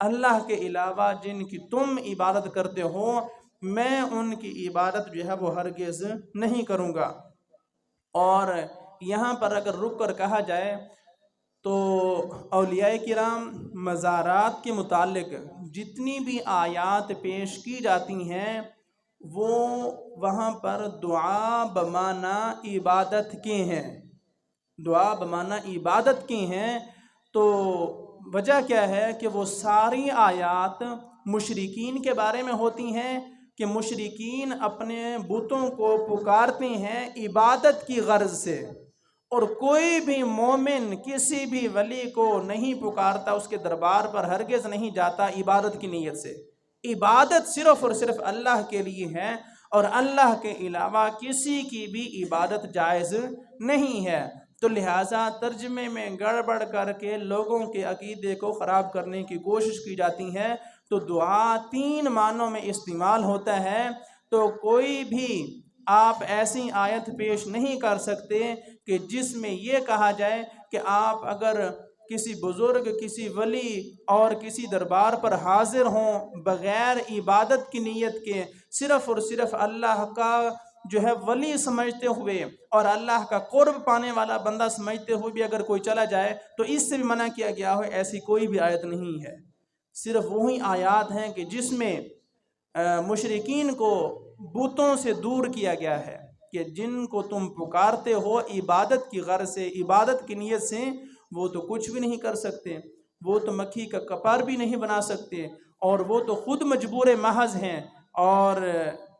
اللہ کے علاوہ جن کی تم عبادت کرتے ہو میں ان کی عبادت جو ہے وہ ہرگز نہیں کروں گا۔ اور یہاں پر اگر رک کر کہا جائے تو اولیاء کرام مزارات کے متعلق جتنی بھی آیات پیش کی جاتی ہیں وہ وہاں پر دعا بمعنی عبادت کے ہیں، دعا بمعنی عبادت کی ہیں۔ تو وجہ کیا ہے کہ وہ ساری آیات مشرکین کے بارے میں ہوتی ہیں کہ مشرکین اپنے بتوں کو پکارتے ہیں عبادت کی غرض سے، اور کوئی بھی مومن کسی بھی ولی کو نہیں پکارتا، اس کے دربار پر ہرگز نہیں جاتا عبادت کی نیت سے۔ عبادت صرف اور صرف اللہ کے لیے ہے، اور اللہ کے علاوہ کسی کی بھی عبادت جائز نہیں ہے۔ تو لہٰذا ترجمے میں گڑبڑ کر کے لوگوں کے عقیدے کو خراب کرنے کی کوشش کی جاتی ہے۔ تو دعا 3 معنوں میں استعمال ہوتا ہے، تو کوئی بھی آپ ایسی آیت پیش نہیں کر سکتے کہ جس میں یہ کہا جائے کہ آپ اگر کسی بزرگ، کسی ولی اور کسی دربار پر حاضر ہوں بغیر عبادت کی نیت کے، صرف اور صرف اللہ کا جو ہے ولی سمجھتے ہوئے اور اللہ کا قرب پانے والا بندہ سمجھتے ہوئے بھی اگر کوئی چلا جائے تو اس سے بھی منع کیا گیا ہو، ایسی کوئی بھی آیت نہیں ہے۔ صرف وہی آیات ہیں کہ جس میں مشرکین کو بتوں سے دور کیا گیا ہے کہ جن کو تم پکارتے ہو عبادت کی غرض سے، عبادت کی نیت سے، وہ تو کچھ بھی نہیں کر سکتے، وہ تو مکھی کا کپار بھی نہیں بنا سکتے، اور وہ تو خود مجبور محض ہیں۔ اور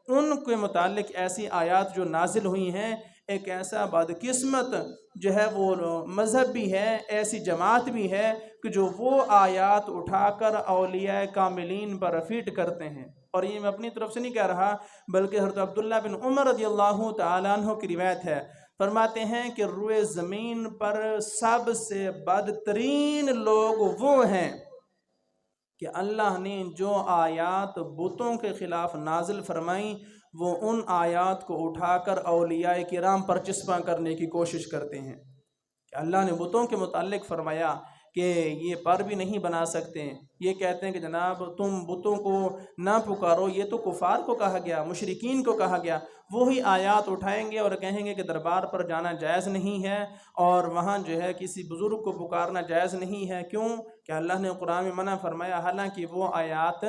ان کے متعلق ایسی آیات جو نازل ہوئی ہیں، ایک ایسا بدقسمت جو ہے وہ مذہب بھی ہے، ایسی جماعت بھی ہے کہ جو وہ آیات اٹھا کر اولیاء کاملین پر فٹ کرتے ہیں۔ اور یہ میں اپنی طرف سے نہیں کہہ رہا بلکہ حضرت عبداللہ بن عمر رضی اللہ تعالیٰ عنہ کی روایت ہے، فرماتے ہیں کہ روئے زمین پر سب سے بدترین لوگ وہ ہیں کہ اللہ نے جو آیات بتوں کے خلاف نازل فرمائیں وہ ان آیات کو اٹھا کر اولیاء کرام پر چسپاں کرنے کی کوشش کرتے ہیں کہ اللہ نے بتوں کے متعلق فرمایا کہ یہ پر بھی نہیں بنا سکتے، یہ کہتے ہیں کہ جناب تم بتوں کو نہ پکارو، یہ تو کفار کو کہا گیا، مشرکین کو کہا گیا۔ وہی آیات اٹھائیں گے اور کہیں گے کہ دربار پر جانا جائز نہیں ہے اور وہاں جو ہے کسی بزرگ کو پکارنا جائز نہیں ہے۔ کیوں کہ اللہ نے قرآن میں منع فرمایا، حالانکہ وہ آیات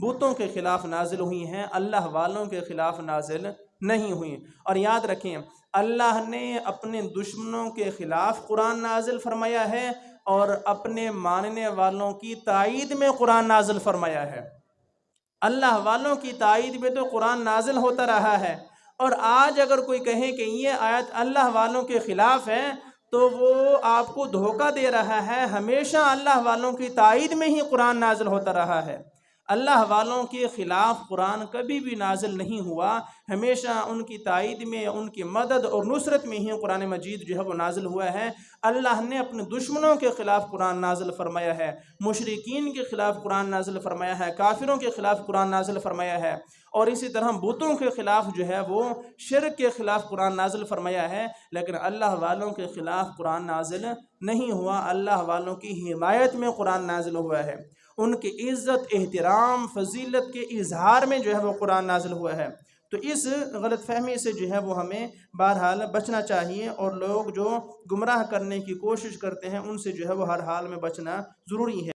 بتوں کے خلاف نازل ہوئی ہیں، اللہ والوں کے خلاف نازل نہیں ہوئی۔ اور یاد رکھیں اللہ نے اپنے دشمنوں کے خلاف قرآن نازل فرمایا ہے اور اپنے ماننے والوں کی تائید میں قرآن نازل فرمایا ہے۔ اللہ والوں کی تائید میں تو قرآن نازل ہوتا رہا ہے، اور آج اگر کوئی کہے کہ یہ آیت اللہ والوں کے خلاف ہے تو وہ آپ کو دھوکہ دے رہا ہے۔ ہمیشہ اللہ والوں کی تائید میں ہی قرآن نازل ہوتا رہا ہے، اللہ والوں کے خلاف قرآن کبھی بھی نازل نہیں ہوا، ہمیشہ ان کی تائید میں، ان کی مدد اور نصرت میں ہی قرآن مجید جو ہے وہ نازل ہوا ہے۔ اللہ نے اپنے دشمنوں کے خلاف قرآن نازل فرمایا ہے، مشرکین کے خلاف قرآن نازل فرمایا ہے، کافروں کے خلاف قرآن نازل فرمایا ہے، اور اسی طرح بتوں کے خلاف جو ہے وہ شرک کے خلاف قرآن نازل فرمایا ہے۔ لیکن اللہ والوں کے خلاف قرآن نازل نہیں ہوا، اللہ والوں کی حمایت میں قرآن نازل ہوا ہے، ان کی عزت، احترام، فضیلت کے اظہار میں جو ہے وہ قرآن نازل ہوا ہے۔ تو اس غلط فہمی سے جو ہے وہ ہمیں بہرحال بچنا چاہیے، اور لوگ جو گمراہ کرنے کی کوشش کرتے ہیں ان سے جو ہے وہ ہر حال میں بچنا ضروری ہے۔